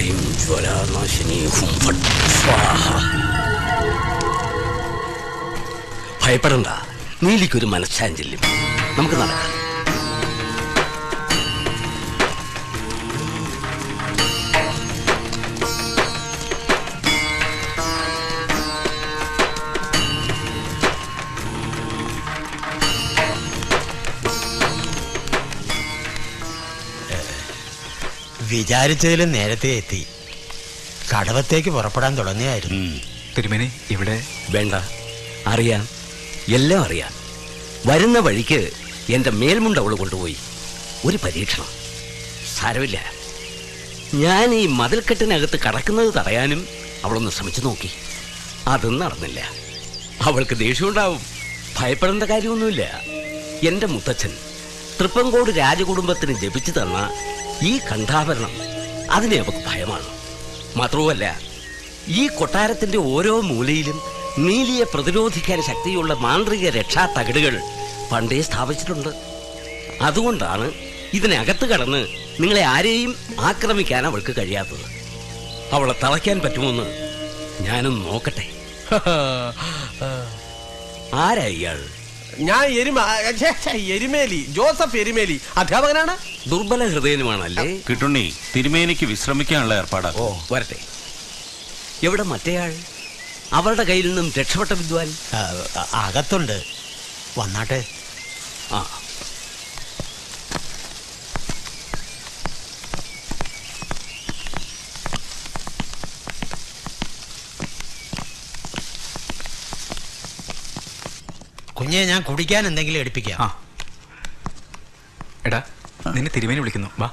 ഹ്രീം ജ്വലാനാശിനി ഹും ഫട്ട് സ്വാഹ. ഭയപ്പെടണ്ട, നീലിക്കൊരു മനഃശാന്തില്യം. നമുക്ക് നടക്കാം. വിചാരിച്ചതിലും നേരത്തെ എത്തി. കടവത്തേക്ക് പുറപ്പെടാൻ തുടങ്ങിയായിരുന്നു. തിരുമേനി ഇവിടെ വേണ്ട, അറിയാം, എല്ലാം അറിയാം. വരുന്ന വഴിക്ക് എൻ്റെ മേൽമുണ്ട് അവൾ കൊണ്ടുപോയി. ഒരു പരീക്ഷണം. സാരമില്ല, ഞാൻ ഈ മതിൽക്കെട്ടിനകത്ത് കടക്കുന്നത് തടയാനും അവളൊന്ന് ശ്രമിച്ചു നോക്കി. അതും നടന്നില്ല. അവൾക്ക് ദേഷ്യമുണ്ടാവും. ഭയപ്പെടേണ്ട കാര്യമൊന്നുമില്ല. എൻ്റെ മുത്തച്ഛൻ തൃപ്പങ്കോട് രാജകുടുംബത്തിന് ജപിച്ചു തന്ന ഈ കണ്ഠാഭരണം, അതിനെ അവൾക്ക് ഭയമാണ്. മാത്രവുമല്ല, ഈ കൊട്ടാരത്തിന്റെ ഓരോ മൂലയിലും നീലിയെ പ്രതിരോധിക്കാൻ ശക്തിയുള്ള മാന്ത്രിക രക്ഷാ തകിടുകൾ പണ്ടേ സ്ഥാപിച്ചിട്ടുണ്ട്. അതുകൊണ്ടാണ് ഇതിനകത്ത് കടന്ന് നിങ്ങളെ ആരെയും ആക്രമിക്കാൻ അവൾക്ക് കഴിയാത്തത്. അവളെ തളയ്ക്കാൻ പറ്റുമോന്ന് ഞാനൊന്ന് നോക്കട്ടെ. ആരാ ഇയാൾ? ഞാൻ എരുമേലി, ജോസഫ് എരുമേലി, അധ്യാപകനാണ്. ദുർബല ഹൃദയനുമാണല്ലേ? കിട്ടുണ്ണി, തിരുമേനിക്ക് വിശ്രമിക്കാനുള്ള ഏർപ്പാടാ. ഓ, വരട്ടെ. എവിടെ മറ്റേയാൾ? അവരുടെ കയ്യിൽ നിന്നും രക്ഷപ്പെട്ട വിദ്വാൻ? അകത്തുണ്ട്, വന്നാട്ടെ. ആ, കുഞ്ഞെ, ഞാൻ കുടിക്കാൻ എന്തെങ്കിലും എടുപ്പിക്കാം. എടാ, നിന്നെ തിരുമേനി വിളിക്കുന്നു, വാ.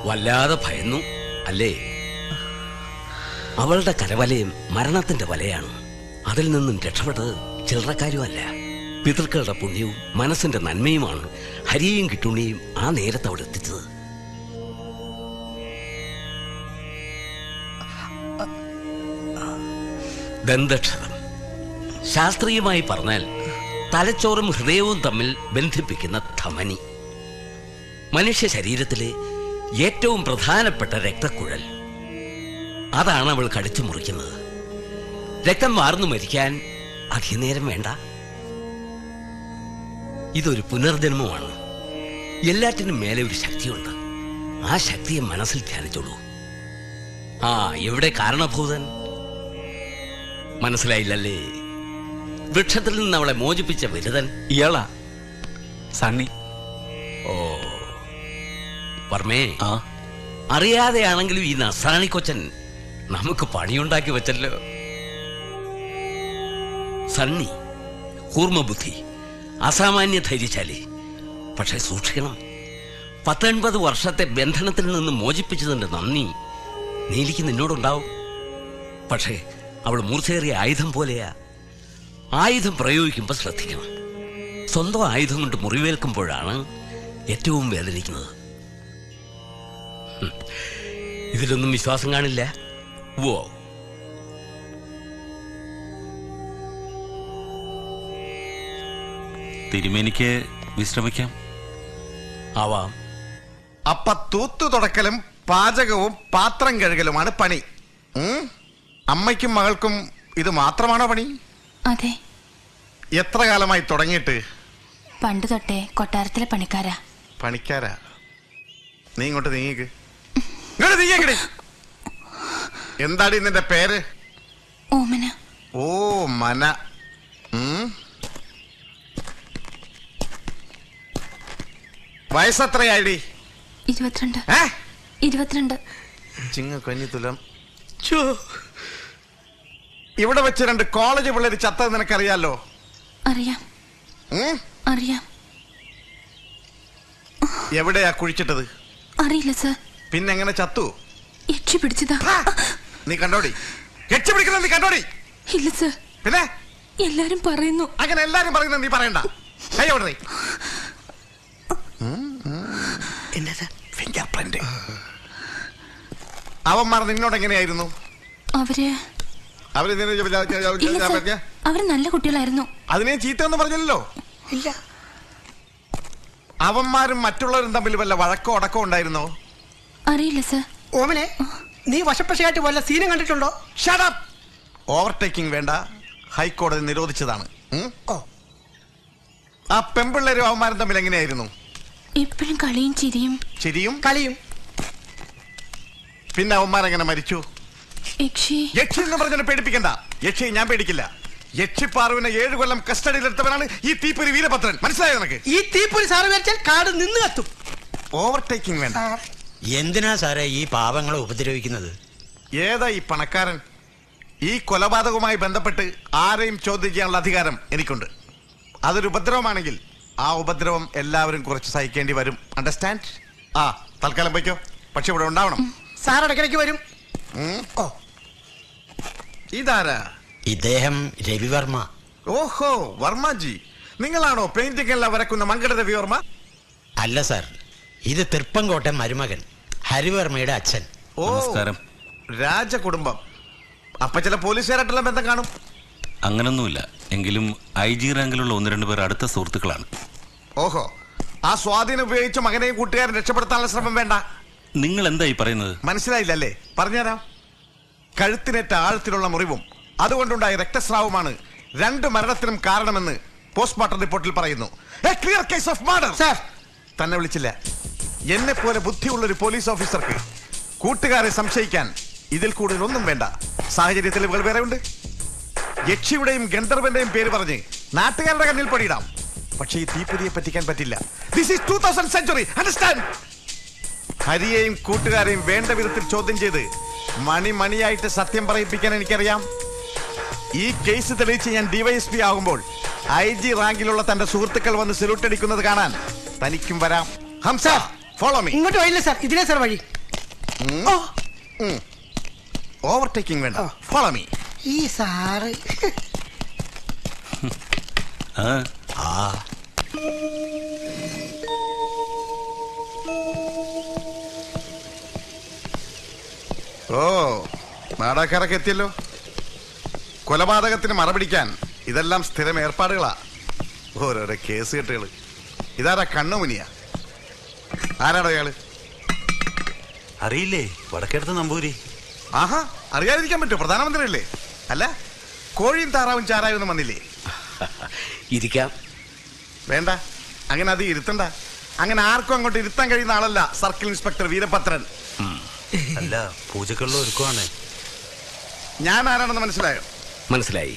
വല്ലാതെ ഭയന്നു അല്ലേ? അവളുടെ കരവലയം മരണത്തിന്റെ വലയാണ്. അതിൽ നിന്നും രക്ഷപ്പെട്ടത് ചില്ലറക്കാരുമല്ല. പിതൃക്കളുടെ പുണ്യവും മനസ്സിന്റെ നന്മയുമാണ് ഹരിയെയും കിട്ടുണ്ണിയും ആ നേരത്ത് അവിടെ എത്തിച്ചത്. ദന്തക്ഷതം, ശാസ്ത്രീയമായി പറഞ്ഞാൽ തലച്ചോറും ഹൃദയവും തമ്മിൽ ബന്ധിപ്പിക്കുന്ന ധമനി. മനുഷ്യ ശരീരത്തിലെ ഏറ്റവും പ്രധാനപ്പെട്ട രക്തക്കുഴൽ. അതാണ് അവൾ കടിച്ചു മുറിക്കുന്നത്. രക്തം വാർന്നു മരിക്കാൻ അധികനേരം വേണ്ട. ഇതൊരു പുനർജന്മമാണ്. എല്ലാറ്റിനും മേലെ ഒരു ശക്തിയുണ്ട്. ആ ശക്തിയെ മനസ്സിൽ ധ്യാനിച്ചോളൂ. ആ, എവിടെ കാരണഭൂതൻ? മനസ്സിലായില്ലല്ലേ? വൃക്ഷത്തിൽ നിന്ന് അവളെ മോചിപ്പിച്ച വിരുദൻ ഇയാളാ സണ്ണി. ഓ വർമ്മേ, അറിയാതെയാണെങ്കിലും ഈ നസ്രാണി കൊച്ചൻ നമുക്ക് പണിയുണ്ടാക്കി വെച്ചല്ലോ. സണ്ണി കൂർമ്മബുദ്ധി, അസാമാന്യ ധൈര്യശാലി. പക്ഷെ സൂക്ഷിക്കണം. 19 വർഷത്തെ ബന്ധനത്തിൽ നിന്ന് മോചിപ്പിച്ചതിന്റെ നന്ദി നീലിക്ക് നിന്നോടുണ്ടാവും. പക്ഷേ അവൾ മൂർച്ചയേറിയ ആയുധം പോലെയാ. ആയുധം പ്രയോഗിക്കുമ്പോൾ ശ്രദ്ധിക്കണം. സ്വന്തം ആയുധം കൊണ്ട് മുറിവേൽക്കുമ്പോഴാണ് ഏറ്റവും വേദനിക്കുന്നത്. ഇതിലൊന്നും വിശ്വാസം കാണില്ല. ഓ, തിരുമേനിക്ക് വിശ്രമിക്കാം. ആവാം. അപ്പ തൂത്തു തുടക്കലും പാചകവും പാത്രം കഴുകലുമാണ് പണി. അമ്മയ്ക്കും മകൾക്കും ഇത് മാത്രമാണോ പണി? അതെ. എത്ര കാലമായി തുടങ്ങിയിട്ട്? പണ്ട് തൊട്ടേ കൊട്ടാരത്തിലെ പണിക്കാരാ. പണിക്കാരാ? നീ ഇങ്ങോട്ട് നീങ്ങിക്ക്. ഇങ്ങോട്ട് നീങ്ങിക്കടി. എന്താടി നിന്റെ പേര്? ഓമന. ഓ മന. വയസ്സെത്രയായി? 22. 22. ചിങ്ങ കഞ്ഞിത്തുലം. ഇവിടെ വെച്ച് 2 കോളേജ് പിള്ളേര് ചത്തത് നിനക്കറിയാലോ? അറിയാം. അറിയാം. എവിടെയാ കുഴിച്ചിട്ടത്? അറിയില്ല സർ. പിന്നെങ്ങനെ ചത്തു? യക്ഷി പിടിച്ചതാ. നീ കണ്ടോടി? യക്ഷി പിടിക്കുന്നത് നീ കണ്ടോടി? ഇല്ല സർ. പിന്നെ എല്ലാരും പറയുന്നു. അങ്ങനെ എല്ലാരും പറയുന്നത് നീ പറയണ്ട. കൈയോടെ ഫിംഗർ പ്രിന്റ്. അവന്മാർ നിന്നോട് എങ്ങനെയായിരുന്നു? അവര് അവര് ഇല്ല സർ, അവര് നല്ല കുട്ടികളായിരുന്നു. അതിനെ ചീത്തയൊന്നും പറഞ്ഞില്ലല്ലോ. ഇല്ല. അവന്മാരും മറ്റുള്ളവരും തമ്മിൽ വല്ല വഴക്കോ അടക്കോ ഉണ്ടായിരുന്നോ? അറിയില്ല സർ. ഓമനെ, നീ വശപ്പശയായിട്ട് വല്ല സീനും കണ്ടിട്ടുണ്ടോ? Shut up. ഓവർടേക്കിംഗ് വേണ്ട, ഹൈക്കോടതി നിരോധിച്ചതാണ്. ആ പെമ്പിള്ളേരും അവന്മാരും തമ്മിൽ എങ്ങനെയായിരുന്നു? എപ്പോഴും കളിയും ചിരിയും. ശരിയും കളിയും. പിന്നെ അവന്മാരെങ്ങനെ മരിച്ചു? യക്ഷി എന്ന് പറഞ്ഞാൽ പേടിപ്പിക്കണ്ട. യക്ഷി ഞാൻ പേടിക്കില്ല. യക്ഷി പാറുവിനെ 7 കൊല്ലം കസ്റ്റഡിയിലെടുത്തവനാണ് ഈ തീപ്പൊരി വീരഭദ്രൻ. മനസ്സിലായോ നിനക്ക്? ഈ തീപ്പൊരി സാറ് വരച്ചാൽ കാട് നിന്ന് കത്തും. ഓവർടേക്കിംഗ് വേണ്ട. എന്തിനാ സാറേ ഈ പാവങ്ങളെ ഉപദ്രവിക്കുന്നത്? ഏതാ ഈ പണക്കാരൻ? ഈ കൊലപാതകവുമായി ബന്ധപ്പെട്ട് ആരെയും ചോദ്യം ചെയ്യാനുള്ള അധികാരം എനിക്കുണ്ട്. അതൊരു ഉപദ്രവമാണെങ്കിൽ ആ ഉപദ്രവം എല്ലാവരും കുറച്ച് സഹിക്കേണ്ടി വരും. അണ്ടർസ്റ്റാൻഡ്? ആ, തൽക്കാലം പോയിക്കോ. പക്ഷെ ഇവിടെ ഉണ്ടാവണം. സാർ ഇടയ്ക്കിടയ്ക്ക് വരും. ഇതാരാ? ഇദ്ദേഹം രവിവർമ്മ. ഓഹോ, വർമ്മജി. നിങ്ങളാണോ പെയിന്റിംഗ് എല്ലാം വരക്കുന്ന മങ്കട രവിവർമ്മ? അല്ല സാർ, ഇത് തൃപ്പങ്കോട്ടെ മരുമകൻ ഹരിവർമ്മയുടെ അച്ഛൻ. ഓ, നമസ്കാരം. രാജകുടുംബം. അപ്പൊ ചില പോലീസുകാരായിട്ടുള്ള ബന്ധം കാണും. അങ്ങനൊന്നുമില്ല. എങ്കിലും IG റാങ്കിലുള്ള 1-2 പേർ അടുത്ത സുഹൃത്തുക്കളാണ്. ഓഹോ, ആ സ്വാധീനം ഉപയോഗിച്ച് മകനെയും കൂട്ടുകാരൻ രക്ഷപ്പെടുത്താനുള്ള ശ്രമം വേണ്ട. നിങ്ങൾ എന്താ ഈ പറയുന്നത്? മനസ്സിലായില്ലല്ലേ? പറഞ്ഞുതരാം. കഴുത്തിനേറ്റ ആഴത്തിലുള്ള മുറിവും അതുകൊണ്ടുണ്ടായ രക്തസ്രാവമാണ് 2 മരണത്തിനും കാരണമെന്ന് പോസ്റ്റ്മോർട്ടം റിപ്പോർട്ടിൽ പറയുന്നു. A clear case of murder. Sir തന്നെ വിളിച്ചില്ല. എന്നെ പോലെ ബുദ്ധിയുള്ളൊരു പോലീസ് ഓഫീസർക്ക് കൂട്ടുകാരെ സംശയിക്കാൻ ഇതിൽ കൂടുതൽ ഒന്നും വേണ്ട. സാഹചര്യ തെളിവുകൾ വേറെ ഉണ്ട്. യക്ഷിയുടെയും ഗന്ധർവന്റെയും പേര് പറഞ്ഞ് നാട്ടുകാരുടെ കണ്ണിൽ പൊടിയിടാം. പക്ഷേ ഈ തീപ്പൊരിയെ പറ്റിക്കാൻ പറ്റില്ല. This is 2000th century. Understand? ഹരിയെയും കൂട്ടുകാരെയും വേണ്ട വിധത്തിൽ ചോദ്യം ചെയ്ത് മണിയായിട്ട് സത്യം പറയിപ്പിക്കാൻ എനിക്കറിയാം. ഈ കേസ് തെളിയിച്ച് ഞാൻ DYSP ആകുമ്പോൾ IG റാങ്കിലുള്ള തന്റെ സുഹൃത്തുക്കൾ വന്ന് സല്യൂട്ട് അടിക്കുന്നത് കാണാൻ തനിക്കും വരാം. Hamsa, follow me. ഇങ്ങോട്ട് വഴിയില്ല സാർ, ഇതിലേ സാർ വഴി. ഓവർടേക്കിംഗ് വേണ്ട, ഫോളോ മീ. ഈ സാറ് ഓ, നാടകക്കാരൊക്കെ എത്തിയല്ലോ. കൊലപാതകത്തിന് മറപിടിക്കാൻ ഇതെല്ലാം സ്ഥിരം ഏർപ്പാടുകളാ. ഓരോരോ കേസ് കെട്ടുകള്. ഇതാരാ? കണ്ണുമുനിയ? ആരാടോ അയാള്? അറിയില്ലേ? വടക്കെടുത്ത് നമ്പൂരി. ആഹാ, അറിയാതിരിക്കാൻ പറ്റുമോ? പ്രധാനമന്ത്രി അല്ലേ? അല്ല, കോഴിയും താറാവും ചാരായൊന്നും വന്നില്ലേ? ഇരിക്കാം. വേണ്ട, അങ്ങനെ അത് ഇരുത്തണ്ട. അങ്ങനെ ആർക്കും അങ്ങോട്ട് ഇരുത്താൻ കഴിയുന്ന ആളല്ല സർക്കിൾ ഇൻസ്പെക്ടർ വീരഭദ്രൻ. അല്ല, പൂജക്കുള്ള ഒരുക്കുവാണ്. ഞാൻ ആരാണെന്ന് മനസ്സിലായോ? മനസ്സിലായി.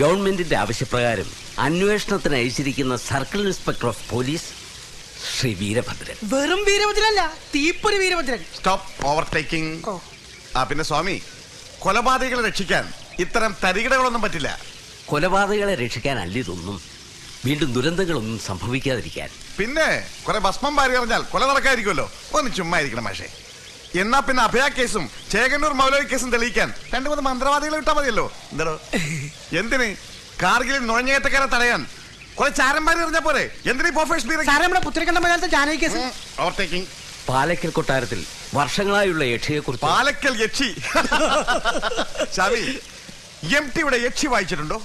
ഗവൺമെന്റിന്റെ ആവശ്യപ്രകാരം അന്വേഷണത്തിന് അയച്ചിരിക്കുന്ന circle inspector of police Shri Veerabhadran. വെറും വീരഭദ്രനല്ല, തീപ്പൊരി വീരഭദ്രൻ. Stop overtaking. പിന്നെ സ്വാമി, കൊലപാതകളെ രക്ഷിക്കാൻ ഇത്തരം തരികിടകളൊന്നും പറ്റില്ല. കൊലപാതകളെ രക്ഷിക്കാനല്ല ഇതൊന്നും, വീണ്ടും ദുരന്തങ്ങളൊന്നും സംഭവിക്കാതിരിക്കാൻ. പിന്നെ കുറെ ഭസ്മം പാരി അറിഞ്ഞാൽ കൊല നടക്കാതിരിക്കുമല്ലോ. ഒന്ന് ചുമ്മാ ഇരിക്കണം. പക്ഷേ എന്നാ പിന്നെ അഭയ കേസും ചേകന്നൂർ മൗലവി കേസും തെളിയിക്കാൻ 2-3 മന്ത്രവാദികളെ വിട്ടാൽ മതിയല്ലോ. എന്താണോ? എന്തിന്? കാർഗിലിൽ നുഴഞ്ഞേറ്റക്കാരെ തടയാൻ കുറെ ചാരന്മാരി എറിഞ്ഞാ പോരെ? എന്തിനീ സാറേ, നമ്മുടെ പുത്രക്കണ്ട മലയാളത്തെ ജാനകി കേസ്. ഓവർടേക്കിംഗ്. പാലക്കൽ കൊട്ടാരത്തിൽ വർഷങ്ങളായുള്ള യക്ഷിയെക്കുറിച്ച്. പാലക്കൽ യക്ഷി? ഷാവി, MTയുടെ യക്ഷി വായിച്ചിട്ടുണ്ടോ?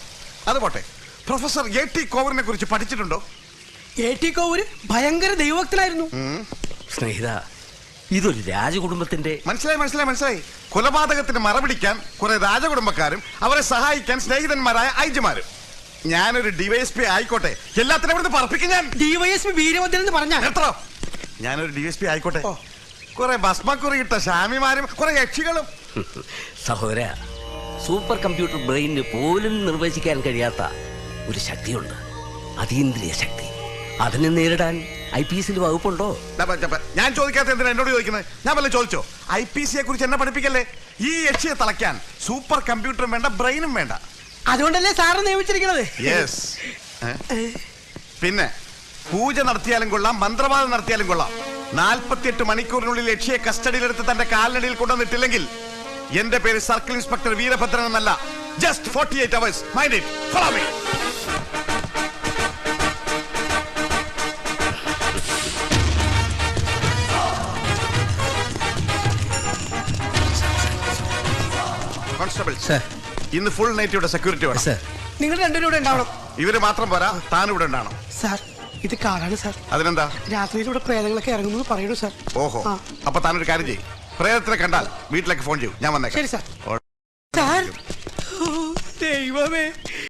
അത് പോട്ടെ, പ്രൊഫസർ AT കോവൂരിനെ കുറിച്ച് പഠിച്ചിട്ടുണ്ടോ? AT കോവൂര് ഭയങ്കര ദൈവഭക്തനായിരുന്നു. സ്നേഹിത, ഇതൊരു രാജകുടുംബത്തിന്റെ. മനസ്സിലായി. കൊലപാതകത്തിന് മറപിടിക്കാൻ കുറെ രാജകുടുംബക്കാരും അവരെ സഹായിക്കാൻ സ്നേഹിതന്മാരായ ഐജിമാരും. ഞാനൊരു DYSP ആയിക്കോട്ടെ, എല്ലാത്തിനും ഇവിടുന്ന് പറപ്പിക്കും ഞാൻ. DYSP വീരഭദ്രൻ എന്ന് പറഞ്ഞാ എത്രോ? ഞാനൊരു DYSP ആയിക്കോട്ടെ, കുറെ ഭസ്മക്കുറിയിട്ട ശാമിമാരും കുറെ യക്ഷികളും. സഹോദര, സൂപ്പർ കമ്പ്യൂട്ടർ ബ്രെയിനിന് പോലും നിർവചിക്കാൻ കഴിയാത്ത ഒരു ശക്തിയുണ്ട്, അതീന്ദ്രിയ ശക്തി. അതിനെ നേരിടാൻ IPC വകുപ്പുണ്ടോ? ഞാൻ ചോദിക്കാത്ത എന്തിനാ എന്നോട് ചോദിക്കുന്നത്? ഞാൻ വല്ല ചോദിച്ചോ? IPCയെ കുറിച്ച് എന്നെ പഠിപ്പിക്കല്ലേ. ഈ യക്ഷിയെ തളയ്ക്കാൻ സൂപ്പർ കമ്പ്യൂട്ടറും വേണ്ട, ബ്രെയിനും വേണ്ട. അതുകൊണ്ടല്ലേ സാറ് നിയമിച്ചിരിക്കുന്നത്. യെസ്. പിന്നെ പൂജ നടത്തിയാലും കൊള്ളാം, മന്ത്രവാദം നടത്തിയാലും കൊള്ളാം. 48 മണിക്കൂറിനുള്ളിൽ യക്ഷിയെ കസ്റ്റഡിയിലെടുത്ത് തന്റെ കാലിനടിയിൽ കൊണ്ടുവന്നിട്ടില്ലെങ്കിൽ എന്റെ പേര് സർക്കിൾ ഇൻസ്പെക്ടർ വീരഭദ്രൻ എന്നല്ല. Just 48 hours. Mind it. Follow me. Constable sir ഇന്ന് ഫുൾ നൈറ്റ് ഇവിടെ സെക്യൂരിറ്റി വേണം. സർ നിങ്ങൾ രണ്ടുപേരും ഇവിടെ ഉണ്ടാവണം. ഇവര് മാത്രം പോരാ, താൻ ഇവിടെ ഉണ്ടാവണം. സാർ ഇത് കാടാണ് സാർ. അതിനെന്താ? രാത്രിയിലൂടെ പ്രേതങ്ങളൊക്കെ ഇറങ്ങുന്നു പറയണു സാർ. ഓഹോ, അപ്പൊ താനൊരു കാര്യം ചെയ്യും, പ്രേതത്തിനെ കണ്ടാൽ വീട്ടിലേക്ക് ഫോൺ ചെയ്യും, ഞാൻ വന്നേക്കാം. ശരി സാർ. സാർ ദൈവമേ